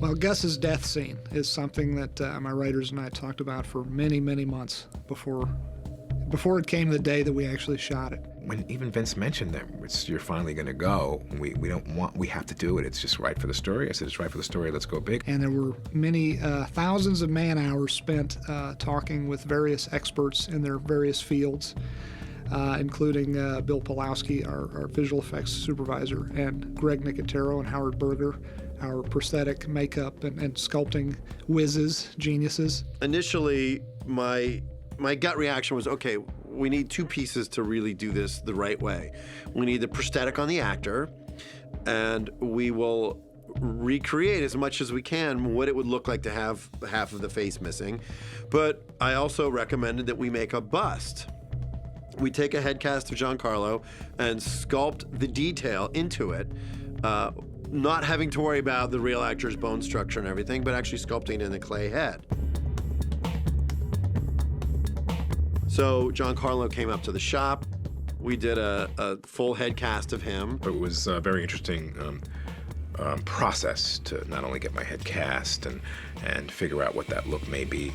Well, Gus's death scene is something that my writers and I talked about for many, many months before it came the day that we actually shot it. When even Vince mentioned that you're finally going to go, we have to do it. It's just right for the story. I said, it's right for the story. Let's go big. And there were many thousands of man-hours spent talking with various experts in their various fields, including Bill Pulowski, our visual effects supervisor, and Greg Nicotero and Howard Berger, our prosthetic, makeup, and sculpting whizzes, geniuses. Initially, my gut reaction was, okay, we need two pieces to really do this the right way. We need the prosthetic on the actor, and we will recreate as much as we can what it would look like to have half of the face missing. But I also recommended that we make a bust. We take a head cast of Giancarlo and sculpt the detail into it, not having to worry about the real actor's bone structure and everything, but actually sculpting in the clay head. So Giancarlo came up to the shop. We did a full head cast of him. It was a very interesting process to not only get my head cast and figure out what that look may be.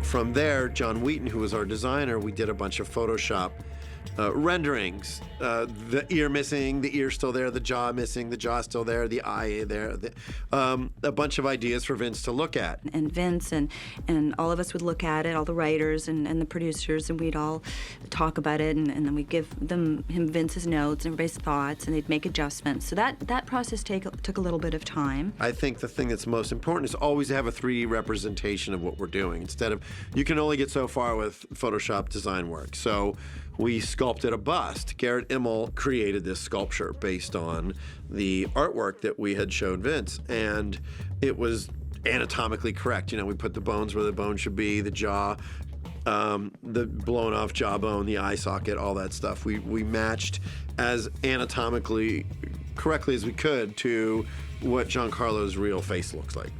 From there, John Wheaton, who was our designer, we did a bunch of Photoshop renderings. The ear missing, the ear still there, the jaw missing, the jaw still there, the eye there. A bunch of ideas for Vince to look at. And Vince and all of us would look at it, all the writers and the producers, and we'd all talk about it, and then we'd give him Vince's notes and everybody's thoughts, and they'd make adjustments. So that process took a little bit of time. I think the thing that's most important is always have a 3D representation of what we're doing. Instead of, you can only get so far with Photoshop design work. So we sculpted a bust. Garrett Immel created this sculpture based on the artwork that we had showed Vince, and it was anatomically correct. You know, we put the bones where the bone should be, the jaw, the blown off jawbone, the eye socket, all that stuff. We matched as anatomically correctly as we could to what Giancarlo's real face looks like.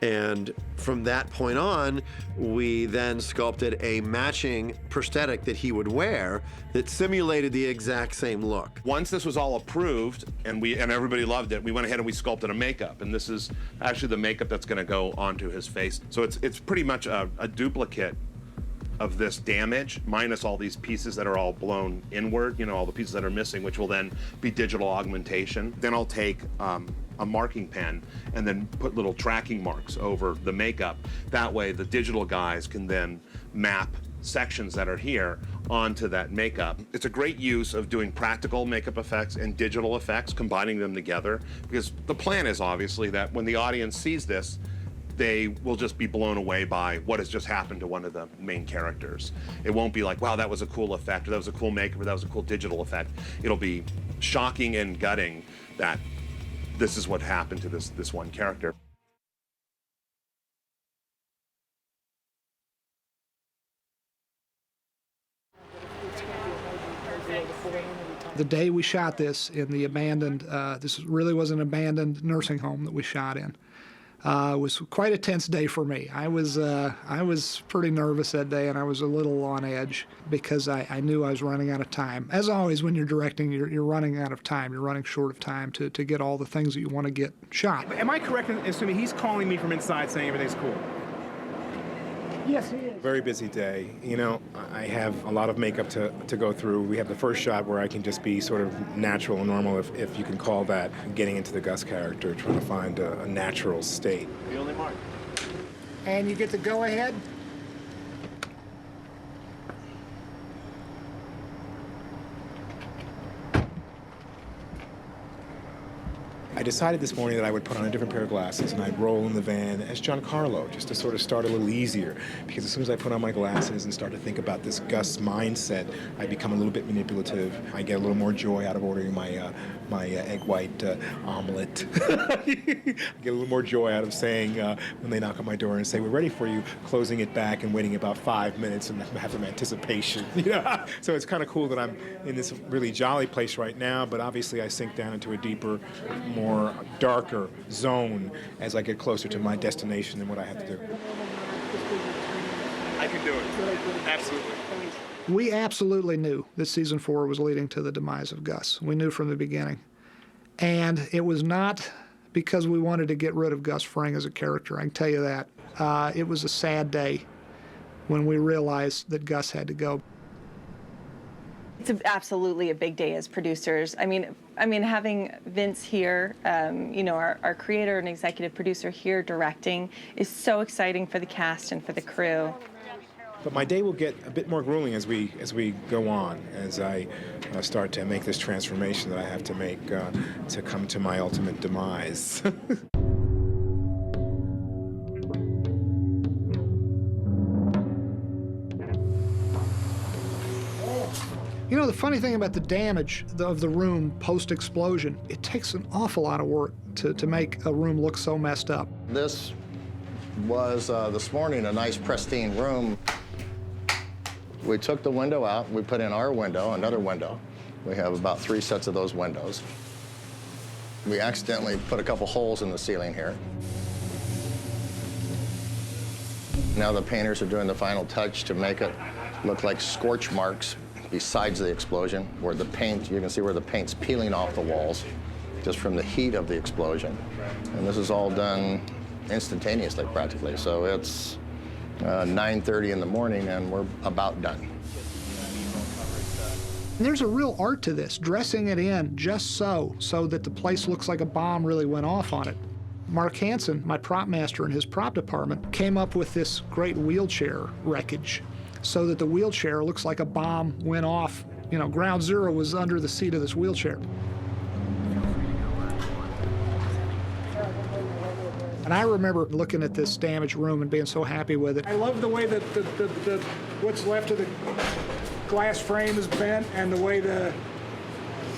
And from that point on, we then sculpted a matching prosthetic that he would wear that simulated the exact same look. Once this was all approved and everybody loved it, we went ahead and we sculpted a makeup. And this is actually the makeup that's going to go onto his face. So it's pretty much a duplicate of this damage, minus all these pieces that are all blown inward, you know, all the pieces that are missing, which will then be digital augmentation. Then I'll take a marking pen and then put little tracking marks over the makeup. That way the digital guys can then map sections that are here onto that makeup. It's a great use of doing practical makeup effects and digital effects, combining them together, because the plan is obviously that when the audience sees this, they will just be blown away by what has just happened to one of the main characters. It won't be like, wow, that was a cool effect, or that was a cool makeup, or that was a cool digital effect. It'll be shocking and gutting that this is what happened to this one character. The day we shot this in the abandoned, this really was an abandoned nursing home that we shot in. It was quite a tense day for me. I was pretty nervous that day, and I was a little on edge because I knew I was running out of time. As always, when you're directing, you're running out of time. You're running short of time to get all the things that you want to get shot. Am I correct in assuming he's calling me from inside saying everything's cool? Yes, he is. Very busy day. You know, I have a lot of makeup to go through. We have the first shot where I can just be sort of natural and normal, if you can call that, getting into the Gus character, trying to find a natural state. The only mark. And you get to go ahead. I decided this morning that I would put on a different pair of glasses and I'd roll in the van as Giancarlo, just to sort of start a little easier. Because as soon as I put on my glasses and start to think about this Gus mindset, I become a little bit manipulative. I get a little more joy out of ordering my egg white omelet. I get a little more joy out of saying, when they knock on my door and say, we're ready for you, closing it back and waiting about 5 minutes and have some anticipation. You know? So it's kind of cool that I'm in this really jolly place right now, but obviously I sink down into a deeper, more darker zone as I get closer to my destination and what I have to do. I can do it. Absolutely. We absolutely knew that season 4 was leading to the demise of Gus. We knew from the beginning. And it was not because we wanted to get rid of Gus Fring as a character, I can tell you that. It was a sad day when we realized that Gus had to go. It's absolutely a big day as producers. I mean, having Vince here, you know, our creator and executive producer here directing is so exciting for the cast and for the crew. But my day will get a bit more grueling as we go on, as I start to make this transformation that I have to make to come to my ultimate demise. You know, the funny thing about the damage of the room post-explosion, it takes an awful lot of work to make a room look so messed up. This was, this morning, a nice pristine room. We took the window out, we put in our window, another window. We have about 3 sets of those windows. We accidentally put a couple holes in the ceiling here. Now the painters are doing the final touch to make it look like scorch marks besides the explosion, where the paint, you can see where the paint's peeling off the walls just from the heat of the explosion. And this is all done instantaneously, practically. So it's 9:30 in the morning, and we're about done. And there's a real art to this, dressing it in just so that the place looks like a bomb really went off on it. Mark Hansen, my prop master in his prop department, came up with this great wheelchair wreckage so that the wheelchair looks like a bomb went off. You know, ground zero was under the seat of this wheelchair. And I remember looking at this damaged room and being so happy with it. I love the way that what's left of the glass frame is bent, and the way the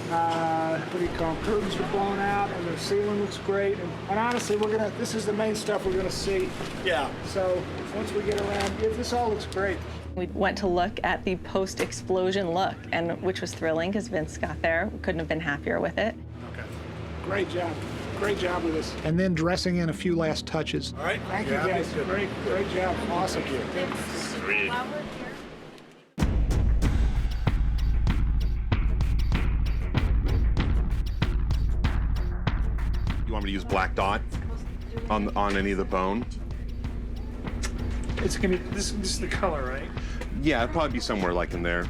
what do you call them, curtains are blown out, and the ceiling looks great. And honestly, this is the main stuff we're gonna see. Yeah. So once we get around, this all looks great. We went to look at the post-explosion look, and which was thrilling because Vince got there. We couldn't have been happier with it. Okay. Great job. Great job with this. And then dressing in a few last touches. All right. Thank you, guys. Great job. Awesome. Sweet. You want me to use black dot on any of the bone? It's gonna be this is the color, right? Yeah, it'd probably be somewhere like in there.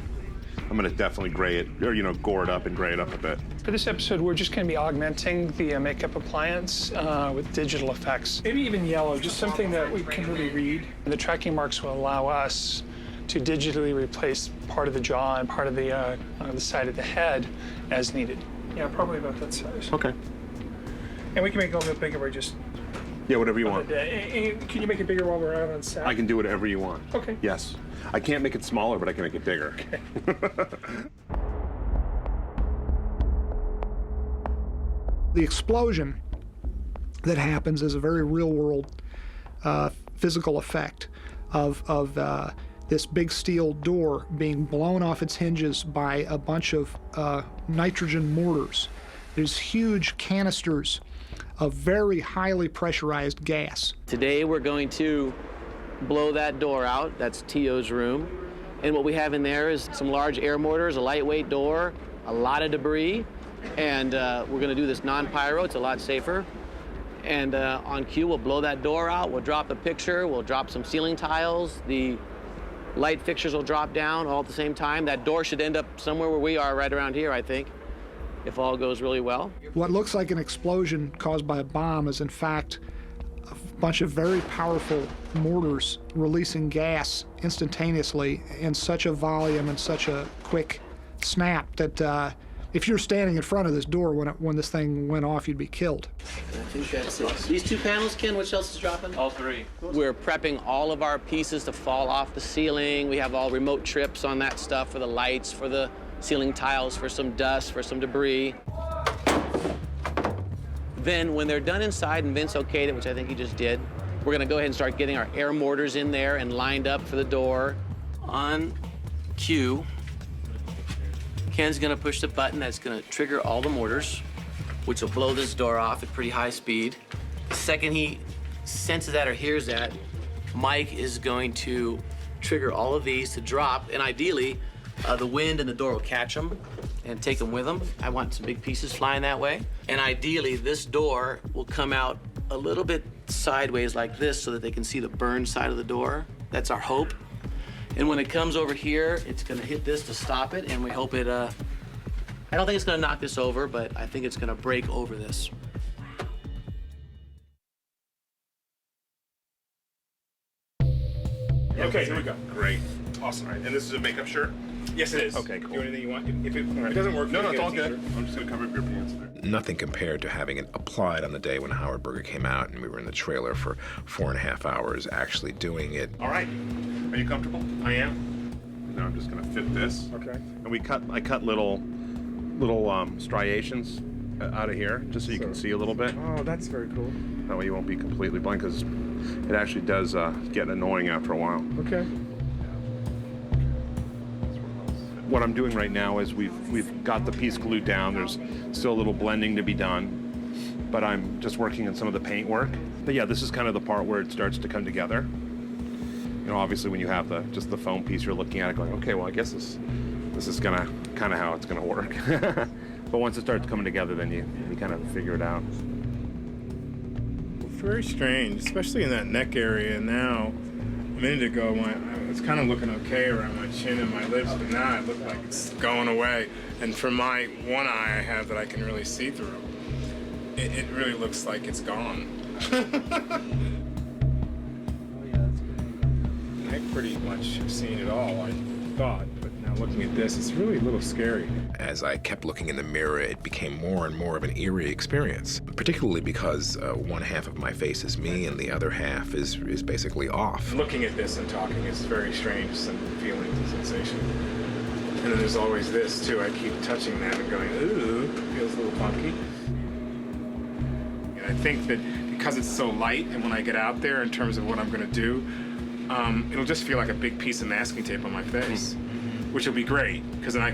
I'm gonna definitely gray it, or gore it up and gray it up a bit. For this episode, we're just gonna be augmenting the makeup appliance with digital effects. Maybe even yellow, just something that we can really read. The tracking marks will allow us to digitally replace part of the jaw and part of the side of the head as needed. Yeah, probably about that size. Okay. And we can make it a little bit bigger by just Yeah, whatever you want. Can you make it bigger while we're out on set? I can do whatever you want. Okay. Yes. I can't make it smaller, but I can make it bigger. Okay. The explosion that happens is a very real-world physical effect of this big steel door being blown off its hinges by a bunch of nitrogen mortars. There's huge canisters of very highly pressurized gas. Today we're going to blow that door out. That's T.O.'s room. And what we have in there is some large air mortars, a lightweight door, a lot of debris. And we're going to do this non-pyro. It's a lot safer. And on cue, we'll blow that door out. We'll drop a picture. We'll drop some ceiling tiles. The light fixtures will drop down all at the same time. That door should end up somewhere where we are, right around here, I think, if all goes really well. What looks like an explosion caused by a bomb is, in fact, a bunch of very powerful mortars releasing gas instantaneously in such a volume and such a quick snap that if you're standing in front of this door when this thing went off, you'd be killed. I think that's it. These 2 panels, Ken, which else is dropping? All 3. We're prepping all of our pieces to fall off the ceiling. We have all remote trips on that stuff for the lights, for the ceiling tiles, for some dust, for some debris. Then when they're done inside and Vince okayed it, which I think he just did, we're gonna go ahead and start getting our air mortars in there and lined up for the door. On cue, Ken's gonna push the button that's gonna trigger all the mortars, which will blow this door off at pretty high speed. The second he senses that or hears that, Mike is going to trigger all of these to drop, and ideally, the wind and the door will catch them, and take them with them. I want some big pieces flying that way. And ideally, this door will come out a little bit sideways like this so that they can see the burn side of the door. That's our hope. And when it comes over here, it's gonna hit this to stop it, and we hope it, I don't think it's gonna knock this over, but I think it's gonna break over this. Okay, here we go. Great. Awesome. All right, and this is a makeup shirt? Yes, it is. Okay, cool. Do anything you want. If it doesn't work, No, you it's get a all good. t-shirt. I'm just gonna cover up your pants. Nothing compared to having it applied on the day when Howard Berger came out and we were in the trailer for 4.5 hours actually doing it. All right. Are you comfortable? I am. Now I'm just gonna fit this. Okay. And I cut little striations out of here, just so you can see a little bit. Oh, that's very cool. That way you won't be completely blind, because it actually does get annoying after a while. Okay. What I'm doing right now is we've got the piece glued down. There's still a little blending to be done, but I'm just working on some of the paint work. But yeah, this is kind of the part where it starts to come together. You know, obviously when you have just the foam piece, you're looking at it going, okay, well, I guess this is gonna kind of how it's gonna work. But once it starts coming together, then you kind of figure it out. Very strange, especially in that neck area. Now, a minute ago, it's kind of looking okay around my chin and my lips, but now it looks like it's going away. And from my one eye I have that I can really see through, it really looks like it's gone. I pretty much have seen it all, I thought, but now looking at this, it's really a little scary. As I kept looking in the mirror, it became more and more of an eerie experience, particularly because one half of my face is me and the other half is basically off. Looking at this and talking is very strange, some feeling and sensation. And then there's always this, too. I keep touching that and going, ooh, feels a little funky. And I think that because it's so light, and when I get out there in terms of what I'm going to do, it'll just feel like a big piece of masking tape on my face, which will be great, because then I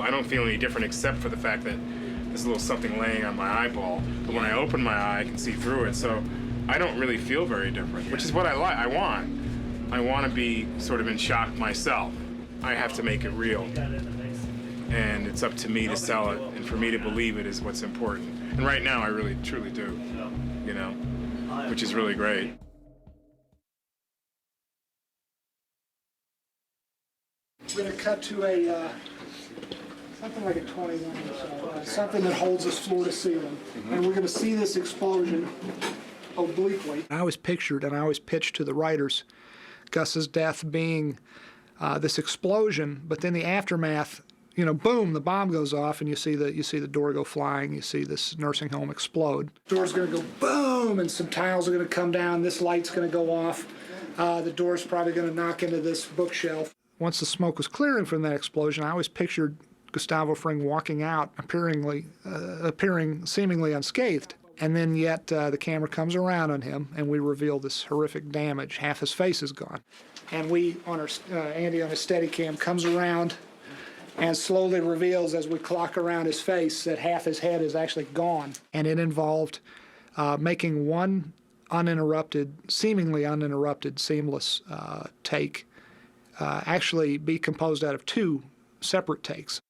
don't feel any different except for the fact that there's a little something laying on my eyeball. But when I open my eye, I can see through it, so I don't really feel very different, which is what I like. I want to be sort of in shock myself. I have to make it real, and it's up to me to sell it, and for me to believe it is what's important. And right now, I really, truly do, you know, which is really great. We're going to cut to something like a 21 or so, something that holds us floor to ceiling. And we're going to see this explosion obliquely. I always pictured and I always pitched to the writers Gus's death being this explosion, but then the aftermath, you know, boom, the bomb goes off and you see the door go flying, you see this nursing home explode. The door's going to go boom and some tiles are going to come down, this light's going to go off, the door's probably going to knock into this bookshelf. Once the smoke was clearing from that explosion, I always pictured Gustavo Fring walking out, appearing seemingly unscathed. And then yet the camera comes around on him, and we reveal this horrific damage. Half his face is gone. And Andy on his Steadicam comes around and slowly reveals as we clock around his face that half his head is actually gone. And it involved making one seemingly uninterrupted, seamless take actually be composed out of two separate takes.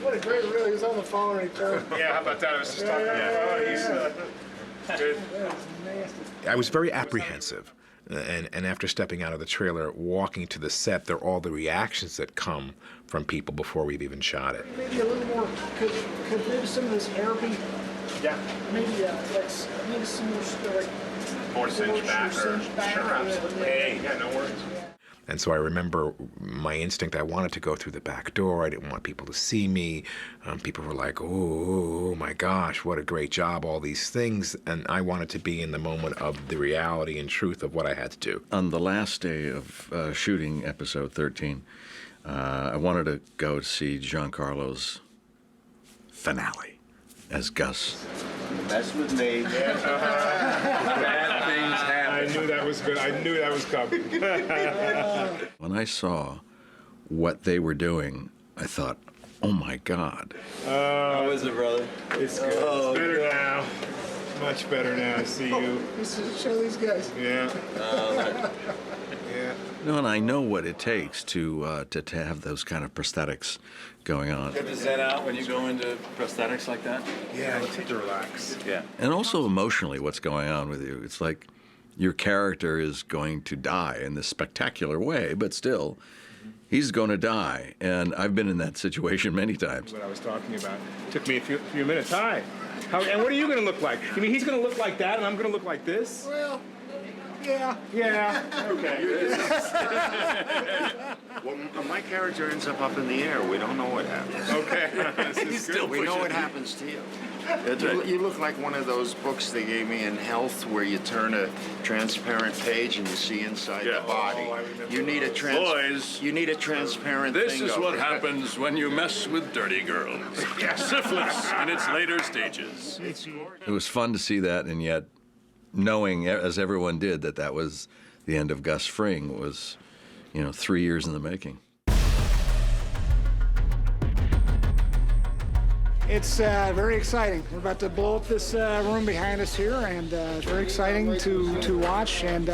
What a great reel. He was on the phone and he turned. Yeah, how about that? I was just talking about good. I was very apprehensive. And after stepping out of the trailer, walking to the set, there are all the reactions that come from people before we've even shot it. Maybe a little more, could maybe some of this hair be, maybe maybe some more, like, More cinch back, or sure, absolutely. Hey, yeah, no worries. And so I remember my instinct, I wanted to go through the back door. I didn't want people to see me. People were like, oh my gosh, what a great job, all these things. And I wanted to be in the moment of the reality and truth of what I had to do. On the last day of shooting episode 13, I wanted to go see Giancarlo's finale as Gus. Mess with me. Bad things happen. I knew that was good. I knew that was coming. When I saw what they were doing, I thought, oh my God. How is it, brother? It's good. Oh, it's better God. now. Much better now. I see you. Show these guys. Yeah. Yeah. No, and I know what it takes to have those kind of prosthetics going on. You have to zen out when you go into prosthetics like that? Yeah, you have to relax. Yeah. And also emotionally, what's going on with you. It's like your character is going to die in this spectacular way, but still, he's going to die. And I've been in that situation many times. What I was talking about. Took me a few minutes. Hi. And what are you going to look like? You mean he's going to look like that and I'm going to look like this? Well, yeah. Yeah. Okay. Well, my character ends up in the air. We don't know what happens. Okay. We know what happens to you. You look like one of those books they gave me in health where you turn a transparent page and you see inside the body. Oh, I remember You need a Boys, you need a transparent This thing is over what it. happens when you mess with dirty girls. Syphilis in its later stages. It was fun to see that, and yet knowing, as everyone did, that that was the end of Gus Fring was, 3 years in the making. It's very exciting. We're about to blow up this room behind us here, and it's very exciting to watch, and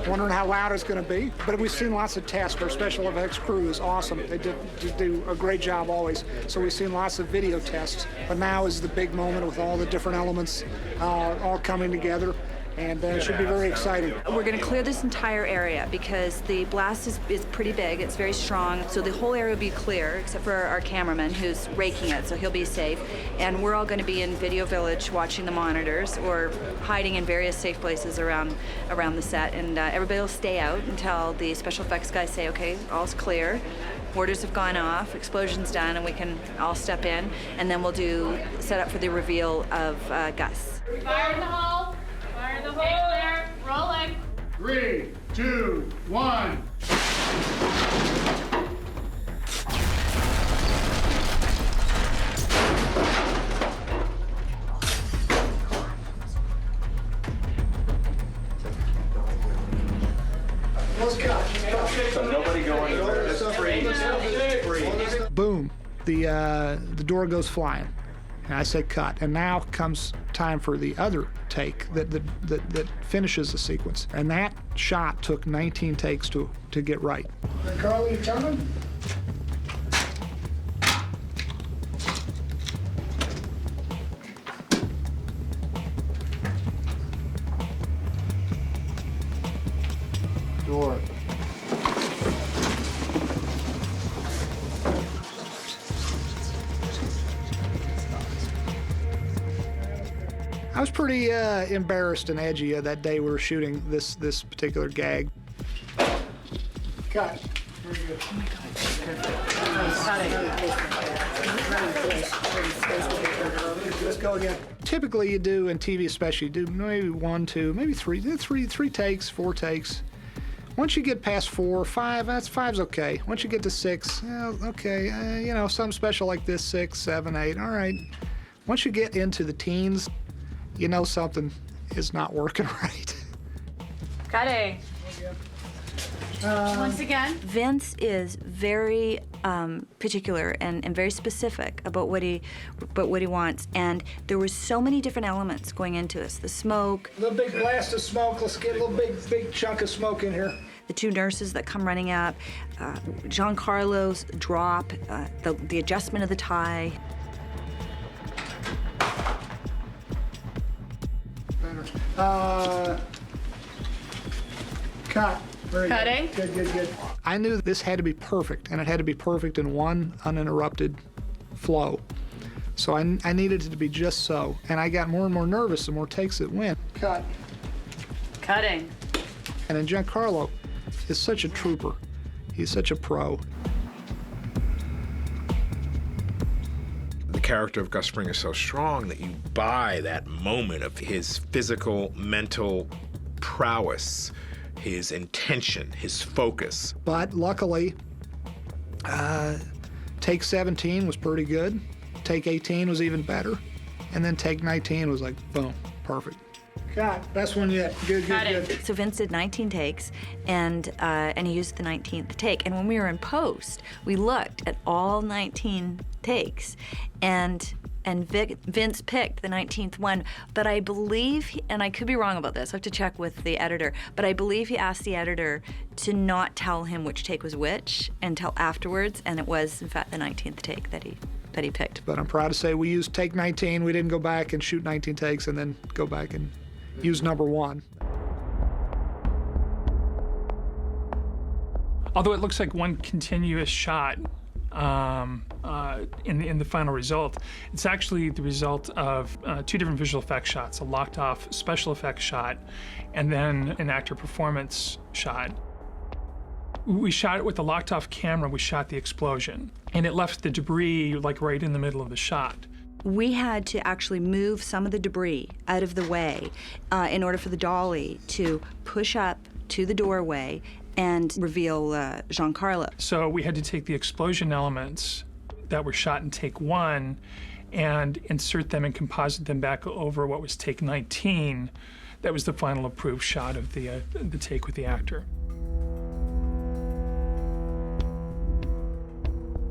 wondering how loud it's going to be. But we've seen lots of tests. Our special effects crew is awesome. They do a great job always. So we've seen lots of video tests, but now is the big moment with all the different elements all coming together. And it should be very exciting. We're going to clear this entire area because the blast is pretty big. It's very strong. So the whole area will be clear, except for our cameraman who's raking it, so he'll be safe. And we're all going to be in Video Village watching the monitors or hiding in various safe places around the set. And everybody will stay out until the special effects guys say, okay, all's clear. Orders have gone off, explosion's done, and we can all step in. And then we'll set up for the reveal of Gus. Fire in the hole. Fire in the hole. Stay clear. Rolling. 3, 2, 1. So nobody go anywhere. Just freeze. Boom, the door goes flying. And I say cut. And now comes time for the other take that finishes the sequence. And that shot took 19 takes to get right. Carl, you coming? Door. I was pretty embarrassed and edgy that day we were shooting this particular gag. Cut. Very good. Let's go again. Typically, you do in TV, especially, you do maybe 1, 2, maybe 3 takes, 4 takes. Once you get past 4 or 5, five's okay. Once you get to 6, okay, something special like this, 6, 7, 8, all right. Once you get into the teens, you know something is not working right. Cutting. Once again. Vince is very particular and very specific about what he wants, and there were so many different elements going into this. The smoke. A little big blast of smoke. Let's get a little big chunk of smoke in here. The 2 nurses that come running up, Giancarlo's drop, the adjustment of the tie. Cut. Very Cutting. Good. I knew this had to be perfect, and it had to be perfect in one uninterrupted flow. So I needed it to be just so. And I got more and more nervous the more takes it went. Cut. Cutting. And then Giancarlo is such a trooper. He's such a pro. The character of Gus Fring is so strong that you buy that moment of his physical, mental prowess, his intention, his focus. But luckily, take 17 was pretty good. Take 18 was even better. And then take 19 was like, boom, perfect. Cut. Best one yet. Good. So Vince did 19 takes, and he used the 19th take. And when we were in post, we looked at all 19 takes, and and Vince picked the 19th one, but I believe, and I could be wrong about this, I have to check with the editor, but I believe he asked the editor to not tell him which take was which until afterwards, and it was, in fact, the 19th take that he picked. But I'm proud to say we used take 19. We didn't go back and shoot 19 takes and then go back and use number 1. Although it looks like one continuous shot in the final result, it's actually the result of 2 different visual effects shots, a locked-off special effects shot and then an actor performance shot. We shot it with the locked-off camera, we shot the explosion, and it left the debris like right in the middle of the shot. We had to actually move some of the debris out of the way in order for the dolly to push up to the doorway and reveal Giancarlo. So we had to take the explosion elements that were shot in take 1 and insert them and composite them back over what was take 19. That was the final approved shot of the take with the actor.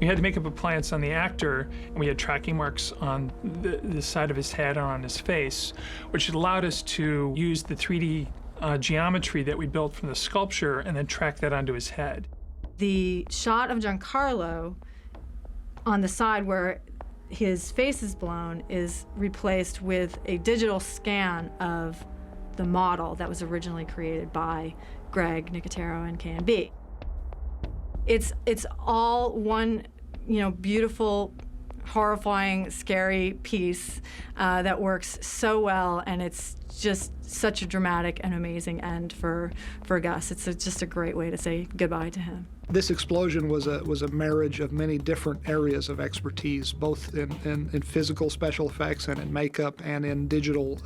We had to make up appliance on the actor, and we had tracking marks on the side of his head and on his face, which allowed us to use the 3D geometry that we built from the sculpture and then track that onto his head. The shot of Giancarlo on the side where his face is blown is replaced with a digital scan of the model that was originally created by Greg Nicotero and K&B. It's all one, beautiful, horrifying, scary piece that works so well, and it's just such a dramatic and amazing end for Gus. It's just a great way to say goodbye to him. This explosion was a marriage of many different areas of expertise, both in physical special effects and in makeup and in digital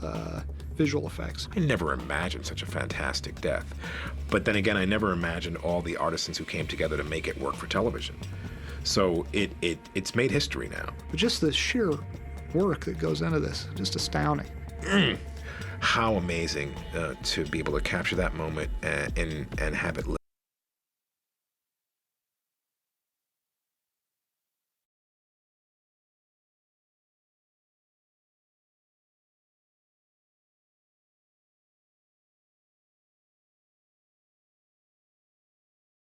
visual effects. I never imagined such a fantastic death. But then again, I never imagined all the artisans who came together to make it work for television. So it's made history now. But just the sheer work that goes into this, just astounding. How amazing to be able to capture that moment and have it live